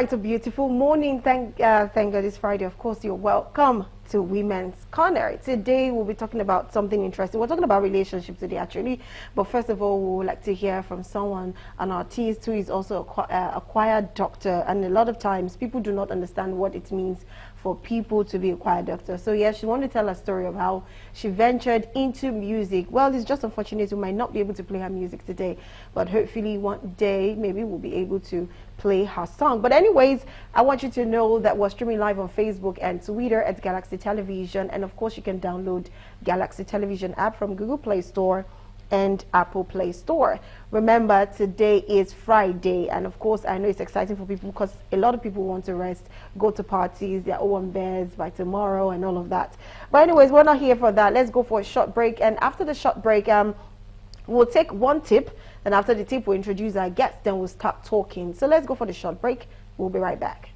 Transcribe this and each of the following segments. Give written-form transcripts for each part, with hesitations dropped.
It's a beautiful morning. Thank God it's Friday. Of course, you're welcome to Women's Corner. Today we'll be talking about something interesting. We're talking about relationships today, actually. But first of all, we would like to hear from someone, an artist who is also a choir doctor. And a lot of times, people do not understand what it means for people to be a choir doctor. So yes, she wanted to tell a story of how she ventured into music. Well, it's just unfortunate we might not be able to play her music today, but hopefully one day maybe we'll be able to play her song. But anyways, I want you to know that we're streaming live on Facebook and Twitter at Galaxy Television, and of course you can download Galaxy Television app from Google Play Store and Apple Play Store. Remember, today is Friday, and of course I know it's exciting for people because a lot of people want to rest, go to parties, they're all on beds by tomorrow and all of that. But anyways, we're not here for that. Let's go for a short break, and after the short break, we'll take one tip, and after the tip we'll introduce our guests, then we'll start talking. So let's go for the short break. We'll be right back.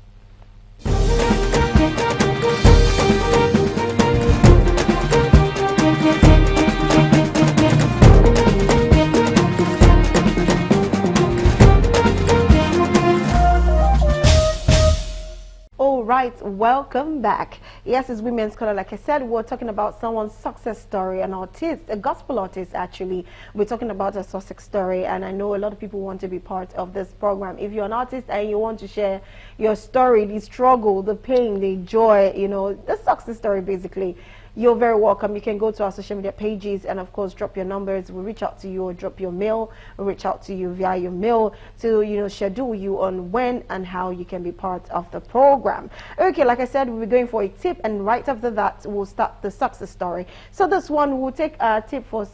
Right, welcome back. Yes, it's Women's Corner. Like I said, we're talking about someone's success story, an artist, a gospel artist actually. We're talking about a success story, and I know a lot of people want to be part of this program. If you're an artist and you want to share your story, the struggle, the pain, the joy, you know, the success story basically, you're very welcome. You can go to our social media pages and of course drop your numbers. We'll reach out to you, or drop your mail. We'll reach out to you via your mail to, you know, schedule you on when and how you can be part of the program. Okay, like I said, we'll be going for a tip, and right after that we'll start the success story. So this one, we'll take a tip for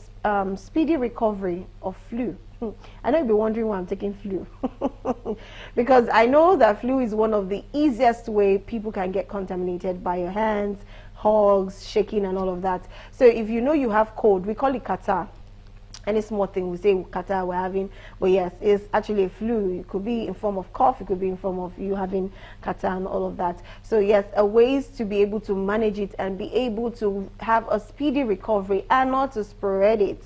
speedy recovery of flu. I know you'll be wondering why I'm taking flu. Because I know that flu is one of the easiest way people can get contaminated by your hands, hugs, shaking and all of that. So if you know you have cold, we call it catarrh. Any small thing we say catarrh we're having, but yes, it's actually a flu. It could be in form of cough, it could be in form of you having catarrh and all of that. So yes, a ways to be able to manage it and be able to have a speedy recovery and not to spread it.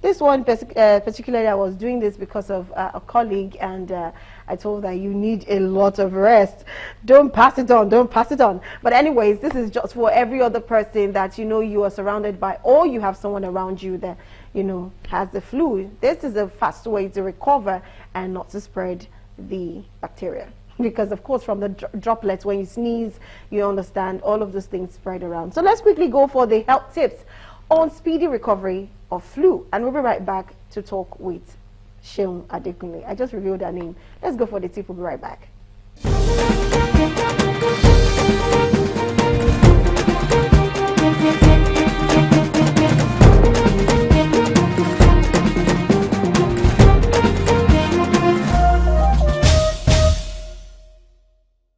This one particularly, I was doing this because of a colleague, and I told her you need a lot of rest. Don't pass it on, don't pass it on. But anyways, this is just for every other person that you know you are surrounded by, or you have someone around you that, you know, has the flu. This is a fast way to recover and not to spread the bacteria. Because of course from the droplets, when you sneeze, you understand, all of those things spread around. So let's quickly go for the health tips on speedy recovery of flu, and we'll be right back to talk with Seun Adekunle. I just revealed her name. Let's go for the tip. We'll be right back.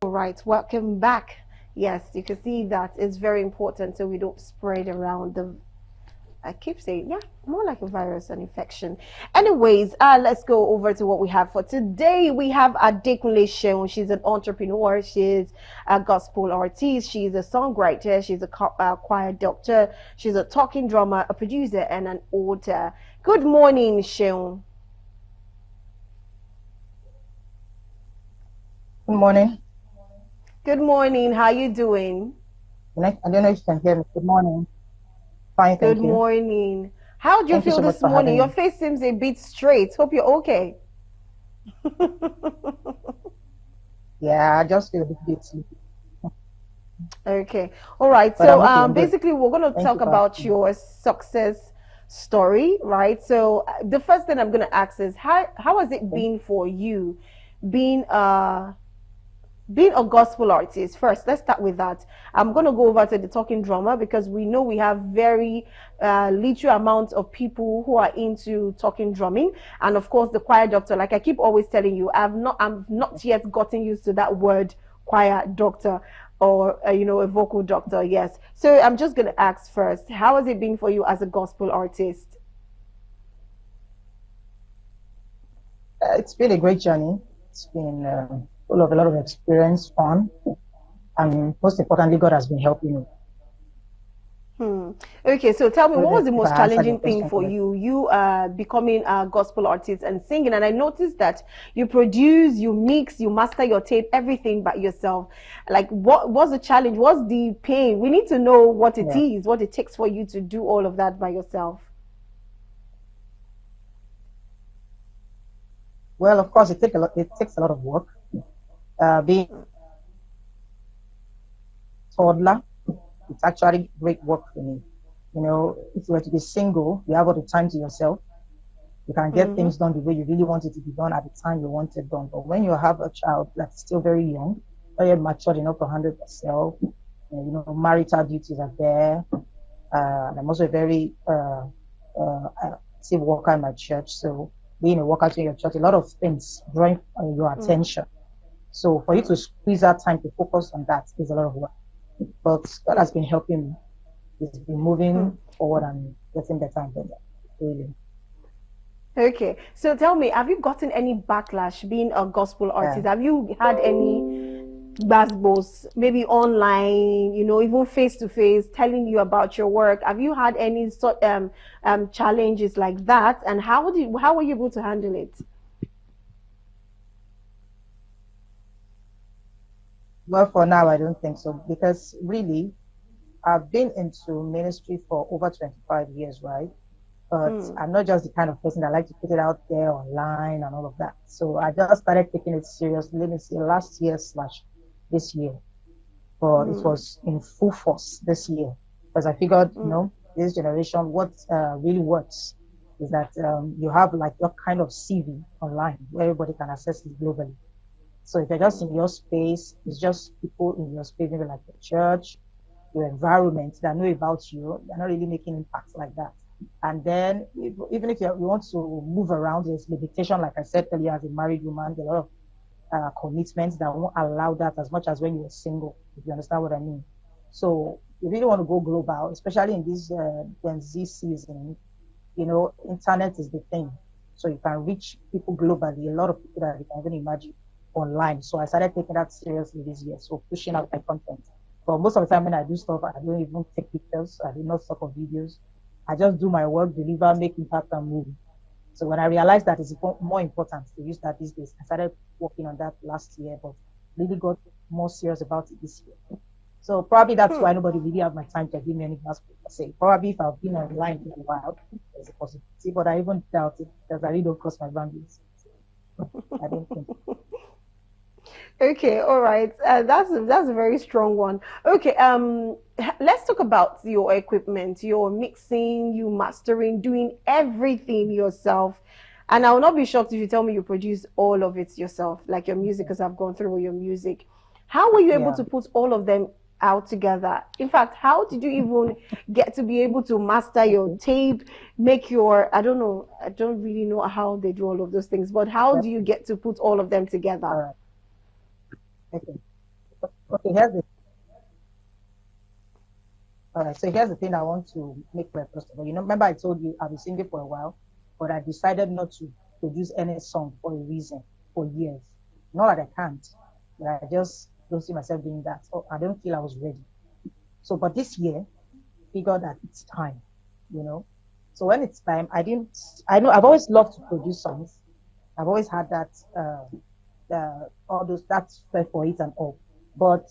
All right, welcome back. Yes, you can see that it's very important so we don't spread around the, I keep saying, yeah, more like a virus, an infection. Anyways, let's go over to what we have for today. We have Adekunle Seun. She's an entrepreneur. She's a gospel artist. She's a songwriter. She's a choir doctor. She's a talking drummer, a producer, and an author. Good morning, Seun. Good morning. Good morning. How you doing? I don't know if you can hear me. Good morning. Fine, thank you. Good morning. How do you feel this morning? Your face seems a bit straight. Hope you're okay. Yeah, I just feel a bit sleepy. Okay. All right. So basically, we're going to talk about your success story, right? So the first thing I'm going to ask is, how has it been for you being a gospel artist? First, let's start with that. I'm going to go over to the talking drummer because we know we have very little amount of people who are into talking drumming, and of course the choir doctor. Like I keep always telling you, I'm not yet gotten used to that word choir doctor, or you know, a vocal doctor. Yes. So I'm just going to ask first, how has it been for you as a gospel artist? It's been a great journey. It's been full of a lot of experience, fun, and most importantly, God has been helping me. Hmm. Okay, so tell me, I don't what know was the if most I answered your challenging thing question for correctly. you? You becoming a gospel artist and singing, and I noticed that you produce, you mix, you master your tape, everything by yourself. Like, what was the challenge? What's the pain? We need to know what it Yeah. is, what it takes for you to do all of that by yourself. Well, of course, it takes a lot of work. Being a toddler, it's actually great work for me. You know, if you were to be single, you have all the time to yourself. You can get Mm-hmm. things done the way you really want it to be done at the time you want it done. But when you have a child that's still very young, not yet matured enough to handle yourself, you know, marital duties are there. And I'm also a very active worker in my church. So being a worker in your church, a lot of things drawing your attention. So for you to squeeze out time to focus on that is a lot of work. But God has been helping me. He's been moving forward and getting better and better. Really. Okay, so tell me, have you gotten any backlash being a gospel Yeah. artist? Have you had any basketballs, maybe online, even face to face, telling you about your work? Have you had any sort challenges like that? And how were you able to handle it? Well, for now, I don't think so because really, I've been into ministry for over 25 years, right? But I'm not just the kind of person that like to put it out there online and all of that. So I just started taking it seriously, let me say last year slash this year. But it was in full force this year because I figured, this generation, what really works is that you have like your kind of CV online where everybody can access it globally. So if you're just in your space, it's just people in your space, maybe like your church, your environment that know about you. They're not really making impact like that. And then even if you want to move around, there's limitation, like I said earlier, as a married woman, there are a lot of commitments that won't allow that as much as when you're single, if you understand what I mean. So you really want to go global, especially in this Gen Z season, internet is the thing. So you can reach people globally, a lot of people that you can even imagine online. So I started taking that seriously this year. So pushing out my content. But most of the time when I do stuff, I don't even take pictures. I do not stop of videos. I just do my work, deliver, make impact, and move. So when I realized that it's more important to use that these days, I started working on that last year, but really got more serious about it this year. So probably that's why nobody really have my time to give me any gospel per se. Probably if I've been online for a while, there's a possibility, but I even doubt it because I really don't cross my boundaries. I don't think. Okay, all right. That's a very strong one. Okay, let's talk about your equipment, your mixing, you mastering, doing everything yourself. And I will not be shocked if you tell me you produce all of it yourself, like your music, because I've gone through with your music. How were you able Yeah. to put all of them out together? In fact, how did you even get to be able to master your Okay. tape, make your, I don't know, I don't really know how they do all of those things, but how Okay. do you get to put all of them together? All right. Okay. Okay. Here's the All right. So here's the thing I want to make clear first of all. Remember I told you I've been singing for a while, but I decided not to produce any song for a reason for years. Not that I can't, but I just don't see myself doing that. So I don't feel I was ready. So, but this year, figured that it's time, you know. So when it's time, I know I've always loved to produce songs. I've always had that, all those, that's fair for it and all. But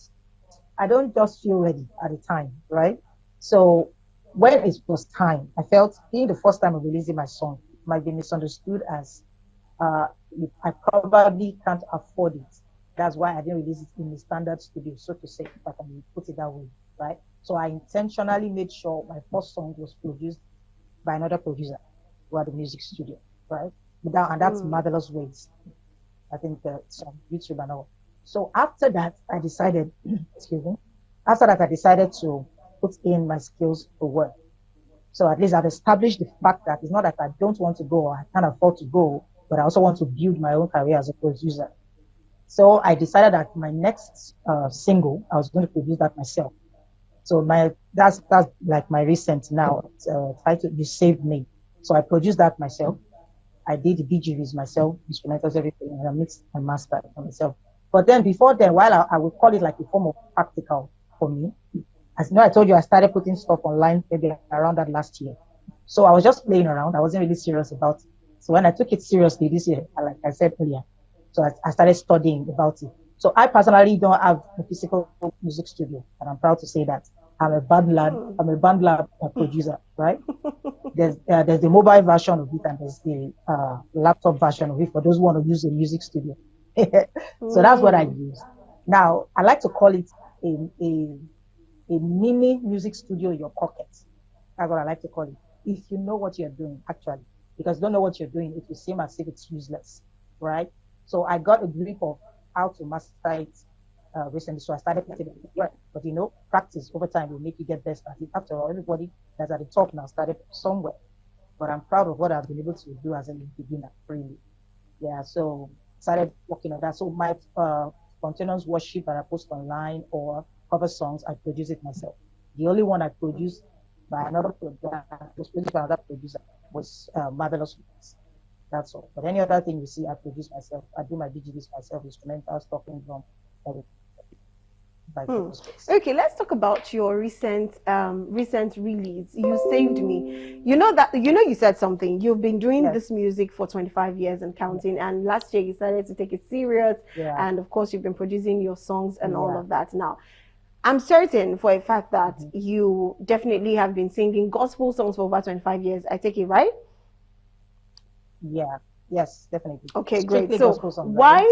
I don't just feel ready at the time, right? So when it was time, I felt being the first time of releasing my song might be misunderstood as uh, I probably can't afford it. That's why I didn't release it in the standard studio, so to say, if I can put it that way, right? So I intentionally made sure my first song was produced by another producer who had a music studio, right? And that's Marvelous Ways. I think it's on YouTube and all. So after that, I decided, excuse me, after that, I decided to put in my skills to work. So at least I've established the fact that it's not that I don't want to go or I can't afford to go, but I also want to build my own career as a producer. So I decided that my next single, I was going to produce that myself. So that's like my recent now titled "You Saved Me." So I produced that myself. I did the BGVs myself, instrumentals, everything, and I mixed and mastered it myself. But then before then, while I would call it like a form of practical for me, As you know, I told you I started putting stuff online maybe around that last year. So I was just playing around. I wasn't really serious about it. So when I took it seriously this year, like I said earlier, so I started studying about it. So I personally don't have a physical music studio, and I'm proud to say that. I'm a band lab. I'm a band lab producer, right? There's the mobile version of it, and there's the laptop version of it for those who want to use a music studio. So that's what I use. Now I like to call it a, a a mini music studio in your pocket. That's what I like to call it. If you know what you're doing, actually, because you don't know what you're doing, it will seem as if it's useless, right? So I got a grip of how to master it recently. So I started putting it right. But practice over time will make you get best at it. After all, everybody that's at the top now started somewhere. But I'm proud of what I've been able to do as a beginner, really. Yeah, so started working on that. So my spontaneous worship that I post online or cover songs, I produce it myself. The only one I produced by another producer was produced by another producer was Marvelous Mix. That's all. But any other thing you see, I produce myself. I do my BGBs myself, instrumentals, talking drum, everything. Okay, let's talk about your recent release. You Saved Me. You said something. You've been doing this music for 25 years and counting, and last year you started to take it serious. And of course, you've been producing your songs and all of that. Now, I'm certain for a fact that you definitely have been singing gospel songs for over 25 years. I take it, right? Yeah. Yes, definitely. Okay, great. So why?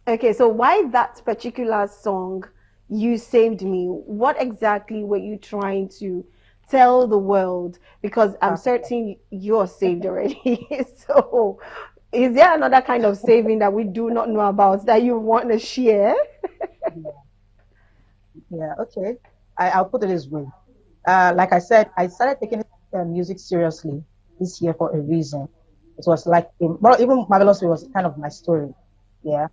Okay, so why that particular song, You Saved Me? What exactly were you trying to tell the world? Because I'm certain you're saved already. So is there another kind of saving that we do not know about that you want to share? Yeah, okay. I'll put it this way. Like I said, I started taking music seriously this year for a reason. It was like, even Marvelous was kind of my story. Yeah.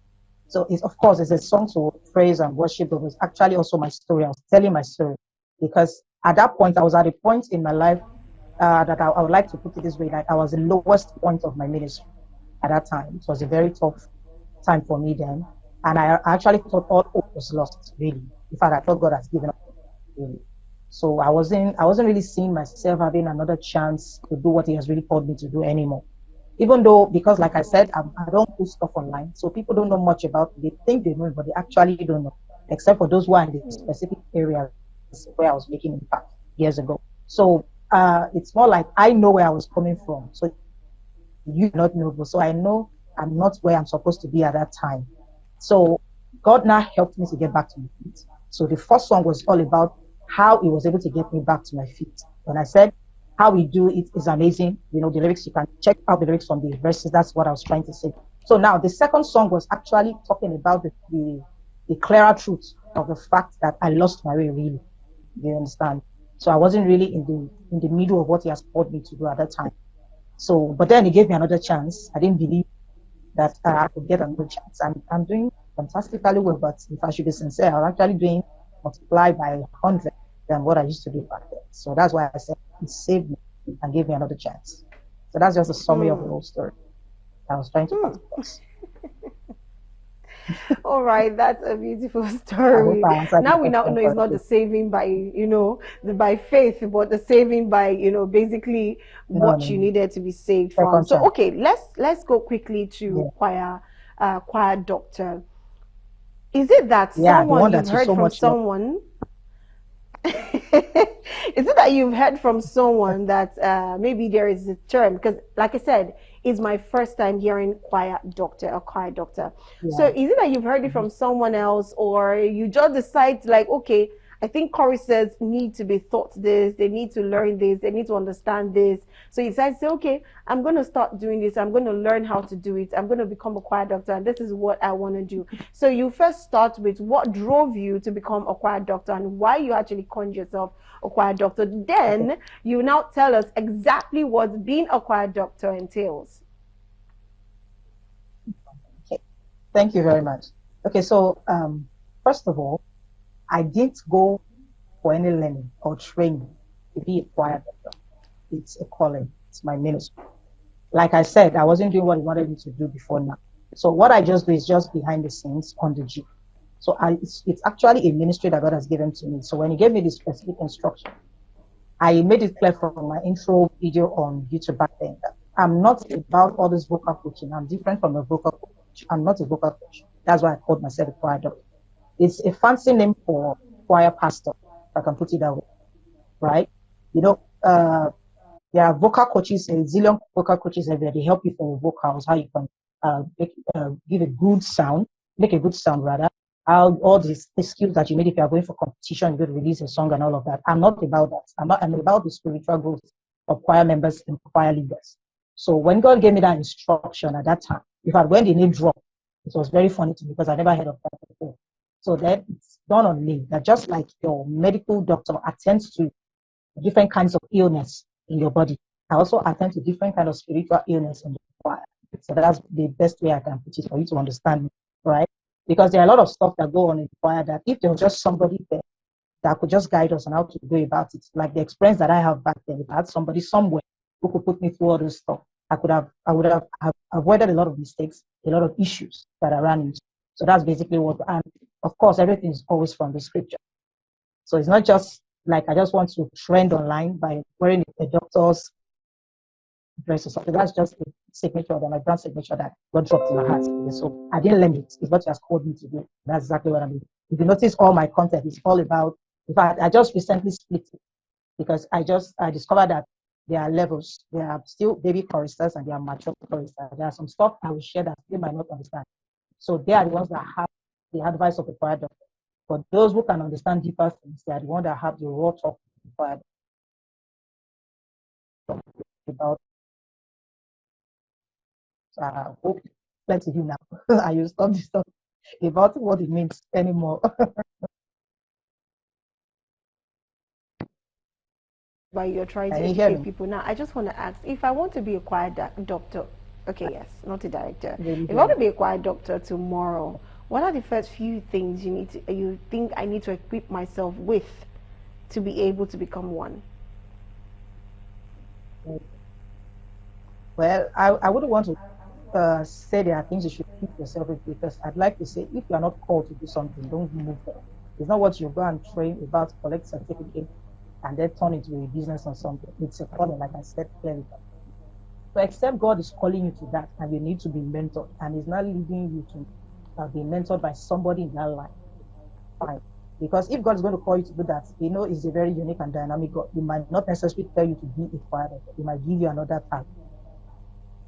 So of course, it's a song to praise and worship, but it was actually also my story. I was telling my story because at that point, I was at a point in my life that I would like to put it this way, like I was the lowest point of my ministry at that time. It was a very tough time for me then. And I actually thought all hope was lost, really. In fact, I thought God has given up, really. So I wasn't really seeing myself having another chance to do what He has really called me to do anymore. Even though, because like I said, I don't put stuff online, so people don't know much about it. They think they know it, but they actually don't know, except for those who are in the specific area where I was making impact years ago. So it's more like I know where I was coming from. So you do not know, but so I know I'm not where I'm supposed to be at that time. So God now helped me to get back to my feet. So the first song was all about how He was able to get me back to my feet. When I said how we do it is amazing, the lyrics, you can check out the lyrics from the verses. That's what I was trying to say. So now the second song was actually talking about the clearer truth of the fact that I lost my way, really. You understand? So I wasn't really in the middle of what He has called me to do at that time. So, but then He gave me another chance. I didn't believe that I could get another chance. I'm doing fantastically well, but if I should be sincere, I'm actually doing multiply by 100 than what I used to do back then. So that's why I said He saved me and gave me another chance. So that's just a summary of the whole story I was trying to pass across. All right, that's a beautiful story. Now we now know it's not the saving by by faith, but the saving by basically what you needed to be saved from. So okay, let's go quickly to choir doctor. Is it that someone you've heard from someone? Is it that you've heard from someone that maybe there is a term? Because like I said, it's my first time hearing choir doctor or choir doctor. So is it that you've heard it from someone else, or you just decide like, okay, I think choristers need to be taught this, they need to learn this, they need to understand this. So you decide, say, okay, I'm going to start doing this, I'm going to learn how to do it, I'm going to become a choir doctor, and this is what I want to do. So you first start with what drove you to become a choir doctor and why you actually called yourself a choir doctor. Then you now tell us exactly what being a choir doctor entails. Okay, thank you very much. Okay, so first of all, I didn't go for any learning or training to be a choir doctor. It's a calling. It's my ministry. Like I said, I wasn't doing what He wanted me to do before now. So what I just do is just behind the scenes on the G. So it's actually a ministry that God has given to me. So when He gave me this specific instruction, I made it clear from my intro video on YouTube back then that I'm not about all this vocal coaching. I'm different from a vocal coach. I'm not a vocal coach. That's why I called myself a choir doctor. It's a fancy name for choir pastor, if I can put it that way, right? You know, there are vocal coaches, a zillion vocal coaches everywhere. They help you for your vocals, how you can give a good sound, make a good sound rather. How all these the skills that you need if you are going for competition, you're going to release a song and all of that. I'm not about that. I'm about the spiritual growth of choir members and choir leaders. So when God gave me that instruction at that time, if I when the name dropped, it was very funny to me because I never heard of that before. So then it's dawned on me that just like your medical doctor attends to different kinds of illness in your body, I also attend to different kind of spiritual illness in the choir. So that's the best way I can put it for you to understand me, right? Because there are a lot of stuff that go on in the choir that if there was just somebody there that could just guide us on how to go about it, like the experience that I have back then, if I had somebody somewhere who could put me through all this stuff, I would have avoided a lot of mistakes, a lot of issues that I ran into. So that's basically what, and of course, everything is always from the scripture. So it's not just like I just want to trend online by wearing a doctor's dress or something. That's just a signature that my brand signature that God dropped in my heart. So I didn't learn it. It's what He has called me to do. That's exactly what I mean. If you notice, all my content is all about. In fact, I just recently split it because I discovered that there are levels. There are still baby choristers and there are mature choristers. There are some stuff I will share that they might not understand. So they are the ones that have the advice of the choir doctor. But those who can understand deeper things, they are the ones that have the raw talk required about. Hope plenty of you now. I will stop this stuff about what it means anymore. But you're trying to Can you hear educate me? people. Now, I just want to ask, if I want to be a choir doctor, okay, yes, not a director. Really If I want good. to be a choir doctor tomorrow, what are the first few things you think I need to equip myself with to be able to become one? Well, I wouldn't want to say there are things you should keep yourself with because I'd like to say if you are not called to do something, don't move there. It's not what you go and train about, collect certificate, and then turn into a business or something. It's a calling, like I said clearly. So except God is calling you to that and you need to be mentored and He's not leading you to be mentored by somebody in that line, fine. Because if God is going to call you to do that, you know, it's a very unique and dynamic God. He might not necessarily tell you to be a father. He might give you another type.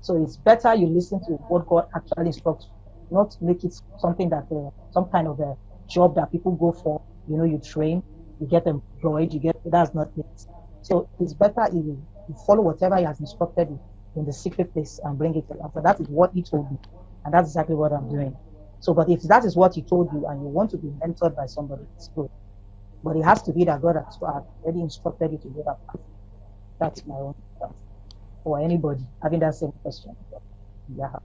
So it's better you listen to what God actually instructs, not make it something that some kind of a job that people go for. You know, you train, you get employed, that's not it. So it's better if you follow whatever He has instructed you in the secret place and bring it to life. So that is what He told me, and that's exactly what I'm doing. So, but if that is what He told you and you want to be mentored by somebody, it's good. But it has to be that God has already instructed you to do that. That's my own thought. For anybody having that same question. Yeah.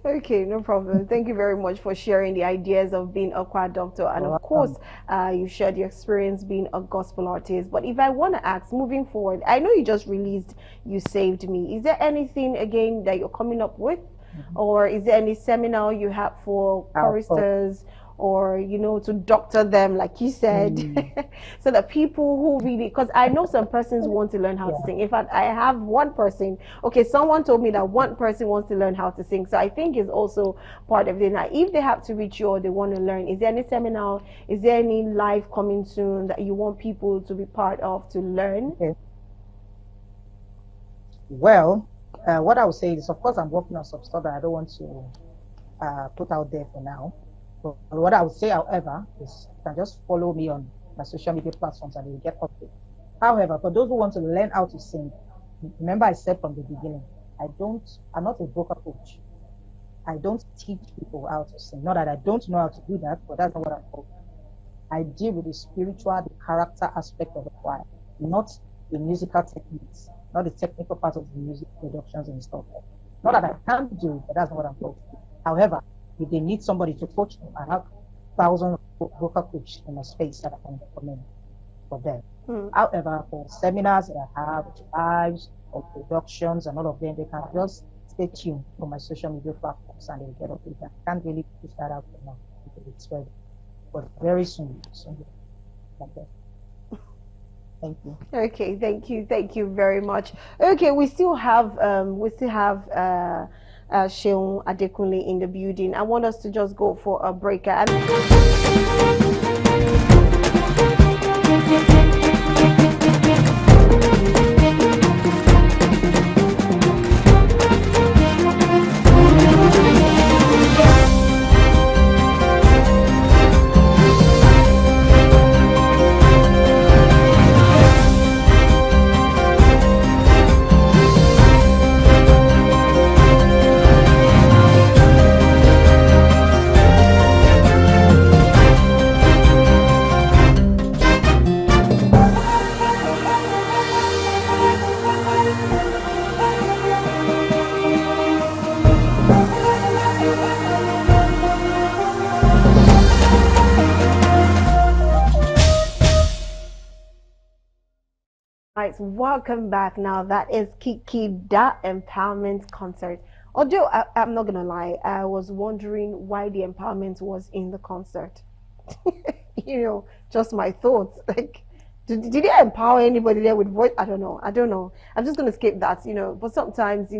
Okay, no problem. Thank you very much for sharing the ideas of being a choir doctor. And of course, you shared your experience being a gospel artist. But if I want to ask, moving forward, I know you just released You Saved Me. Is there anything, again, that you're coming up with? Or is there any seminar you have for choristers? Or to doctor them, like you said, so that people who really, because I know some persons want to learn how to sing. In fact, I have one person. Okay, someone told me that one person wants to learn how to sing, so I think it's also part of it. Now, if they have to reach you or they want to learn, is there any seminar? Is there any live coming soon that you want people to be part of to learn? Okay. Well, what I would say is, of course, I'm working on some stuff that I don't want to put out there for now. But what I would say, however, is you can just follow me on my social media platforms and you'll get updates. However, for those who want to learn how to sing, remember I said from the beginning, I'm not a vocal coach. I don't teach people how to sing. Not that I don't know how to do that, but that's not what I'm called. I deal with the spiritual, the character aspect of the choir, not the musical techniques, not the technical part of the music productions and stuff. Not that I can't do it, but that's not what I'm called. However, if they need somebody to coach them, I have thousands of vocal coaches in my space that I can recommend for them. However, for seminars that I have, lives or productions and all of them, they can just stay tuned for my social media platforms and they'll get updated. I can't really push that out for now because it's ready. But very soon, soon. Okay. Thank you. Okay, thank you very much. Okay, we still have Sheung Adekunle in the building. I want us to just go for a break. Right, welcome back. Now that is Kiki Da Empowerment Concert. Although I'm not gonna lie, I was wondering why the empowerment was in the concert. Just my thoughts. Like, did they empower anybody there with voice? I don't know. I don't know. I'm just gonna skip that. But sometimes,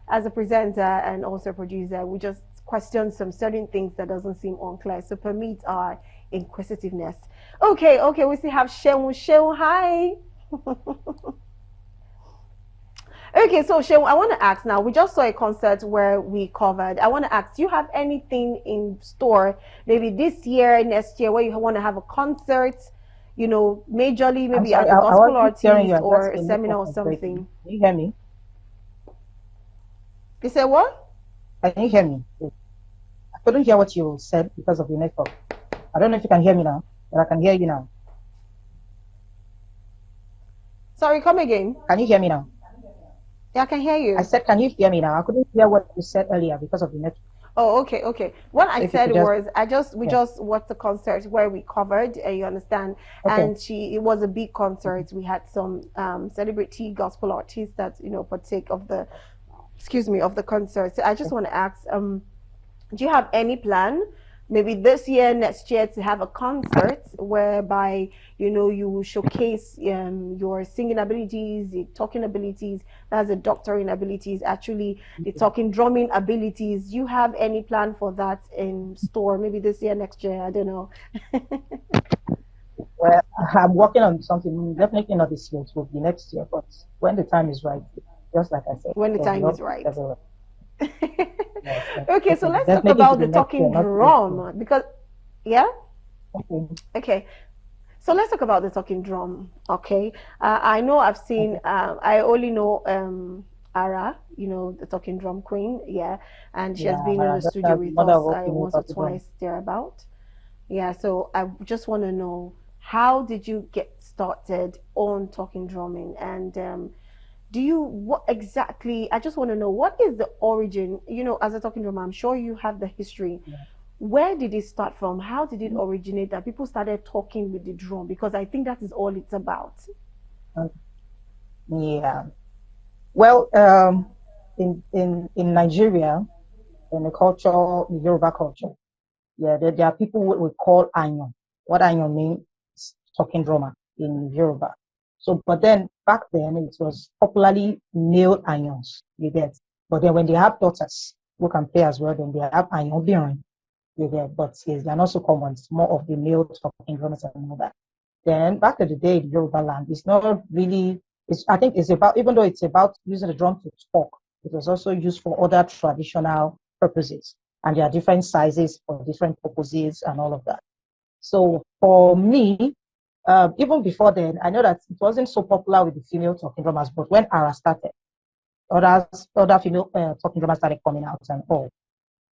as a presenter and also a producer, we just question some certain things that doesn't seem unclear. So permit our inquisitiveness. Okay. We still have Sheung. Hi. Okay, so Sheung, I want to ask now. We just saw a concert where we covered. I want to ask, do you have anything in store, maybe this year, next year, where you want to have a concert, majorly maybe as a I gospel wasn't hearing you. artist I or just a the seminar network or was something? breaking. Can you hear me? You said what? Can you hear me? I couldn't hear what you said because of the network. I don't know if you can hear me now, but I can hear you now. Sorry, come again. Can you hear me now? Yeah, I can hear I you. said, can you hear me now? I couldn't hear what you said earlier because of the network. Oh, okay. What I If you could said just, was, we yeah, just watched the concert where we covered, you understand, okay. and it was a big concert. We had some celebrity gospel artists that partake of the, excuse me, of the concert. So I just want to ask, do you have any plan, maybe this year, next year, to have a concert whereby you will showcase your singing abilities, your talking abilities, that's the doctoring abilities, actually the talking drumming abilities? Do you have any plan for that in store, maybe this year, next year? I don't know. Well, I'm working on something, definitely not this year, it will be next year, but when the time is right, just like I said, When the there'll be time is updates right. everywhere. Yes, yes. Okay, It so will let's talk definitely about be the next year, talking not this year. drum because, yeah. Okay, Okay, so let's talk about the talking drum. Okay, I know I've seen. okay, I only know Ara, the talking drum queen. Yeah, and she has yeah, been in the that's studio the with mother of us all female once or Papillon. twice thereabout. Yeah, so I just want to know, how did you get started on talking drumming, and what exactly? I just want to know, what is the origin? As a talking drummer, I'm sure you have the history. Where did it start from? How did it originate that people started talking with the drum? Because I think that is all it's about. Yeah. Yeah. Well, in Nigeria, in the culture, in Yoruba culture, yeah, there are people what we call Anyon. What Anyon means is talking drummer in Yoruba. So, but then back then it was popularly male Anyons, you get. But then when they have daughters who can play as well, then they have Anyon Birin, you get. But yes, they're not so common. It's more of the male talking drummers and all that. Then back in the day in Yoruba land, it's not really, I think it's about, even though it's about using the drum to talk, it was also used for other traditional purposes. And there are different sizes for different purposes and all of that. So for me, even before then, I know that it wasn't so popular with the female talking drummers, but when Ara started, other female talking drummers started coming out and all.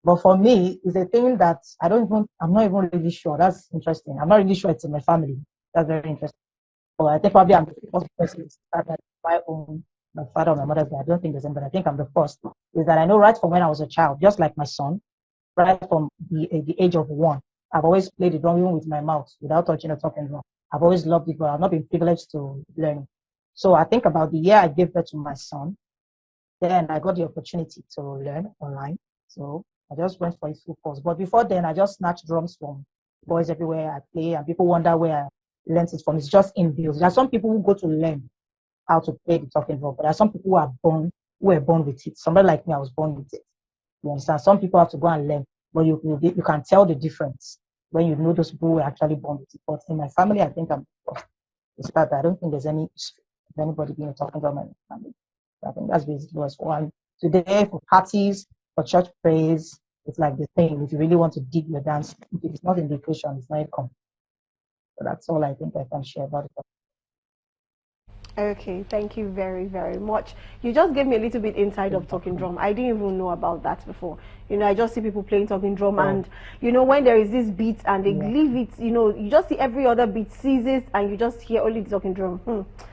But for me, it's a thing that I'm not even really sure. That's interesting. I'm not really sure it's in my family. That's very interesting. But I think probably I'm the first person to start that my own, my father or my mother's day. I don't think there's anybody. I think I'm the first. Is that I know right from when I was a child, just like my son, right from the age of 1, I've always played the drum even with my mouth without touching a talking drum. I've always loved it, but I've not been privileged to learn. So I think about the year I gave birth to my son, then I got the opportunity to learn online. So I just went for a full course. But before then, I just snatched drums from boys everywhere I play, and people wonder where I learned it from. It's just inbuilt. There are some people who go to learn how to play the talking drum, but there are some people who were born with it. Somebody like me, I was born with it. You understand? Some people have to go and learn, but you can tell the difference when you know those people who were actually born with it. But in my family, I think it's that I don't think there's any history of anybody being a talking drum in my family. So I think that's basically what's one. Today, for parties, for church praise, it's like the thing. If you really want to dig your dance, if it's not in the equation, it's not a come. So that's all I think I can share about it. Okay, thank you very, very much. You just gave me a little bit inside of talking drum. I didn't even know about that before. You know, I just see people playing talking drum, and you know, when there is this beat and they leave it, you know, you just see every other beat ceases and you just hear only the talking drum.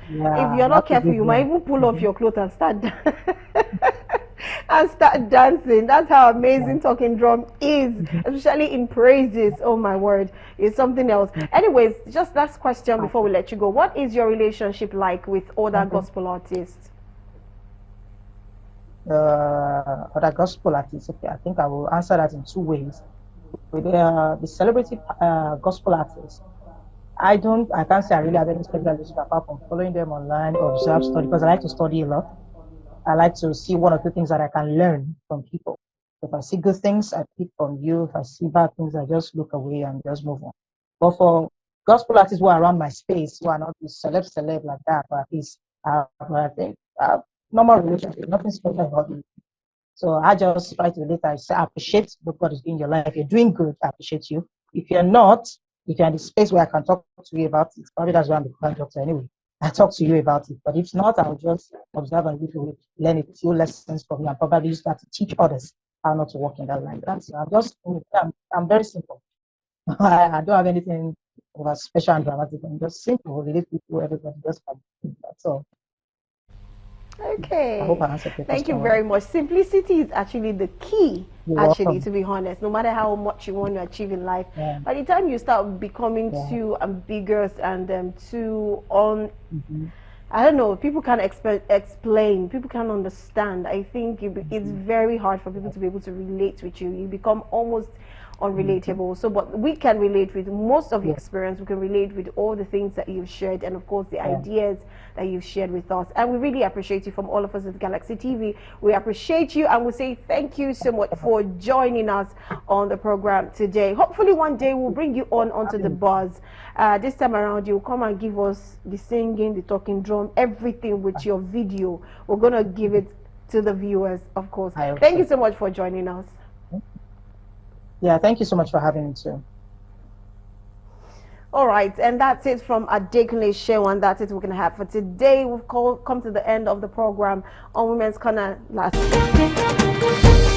Yeah, if you're not careful, you might even pull off your clothes and start and start dancing. That's how amazing talking drum is, especially in praises. Oh my word, it's something else. Anyways, just last question before we let you go. What is your relationship like with other gospel artists? Other gospel artists. Okay, I think I will answer that in two ways. With the celebrity gospel artists, I can't say I really have any special relationship apart from following them online or observe study, because I like to study a lot. I like to see one or two things that I can learn from people. If I see good things, I pick from you. If I see bad things, I just look away and just move on. But for gospel artists who are around my space, who are not celeb like that, but at least I think normal relationship, nothing special about it. So I just try to relate. I say, I appreciate what God is doing in your life. If you're doing good, I appreciate you. If you're not, if you're in the space where I can talk to you about it, probably that's why I'm the current doctor anyway. I talk to you about it. But if not, I'll just observe and learn a few lessons from you and probably start to teach others how not to walk in that line. I'm very simple. I don't have anything over special and dramatic. I'm just simple, relate with people, everybody, just that's all. I hope Okay, I answered your thank you question. very much. Simplicity is actually the key, You're actually, welcome. to be honest. No matter how much you want to achieve in life, Yeah. by the time you start becoming Yeah. too ambiguous and too I don't know, people can't explain, people can't understand. I think it's very hard for people to be able to relate with you. You become almost unrelatable. So, but we can relate with most of your experience. We can relate with all the things that you've shared, and of course the ideas that you've shared with us. And we really appreciate you from all of us at Galaxy TV. We appreciate you, and we say thank you so much for joining us on the program today. Hopefully one day we'll bring you onto the buzz. This time around you'll come and give us the singing, the talking drum, everything with your video. We're gonna give it to the viewers, of course. Thank you so much for joining us. Yeah, thank you so much for having me too. All right, and that's it from Adekunle Shewan. That's it we're going to have for today. We've come to the end of the program on Women's Corner last week.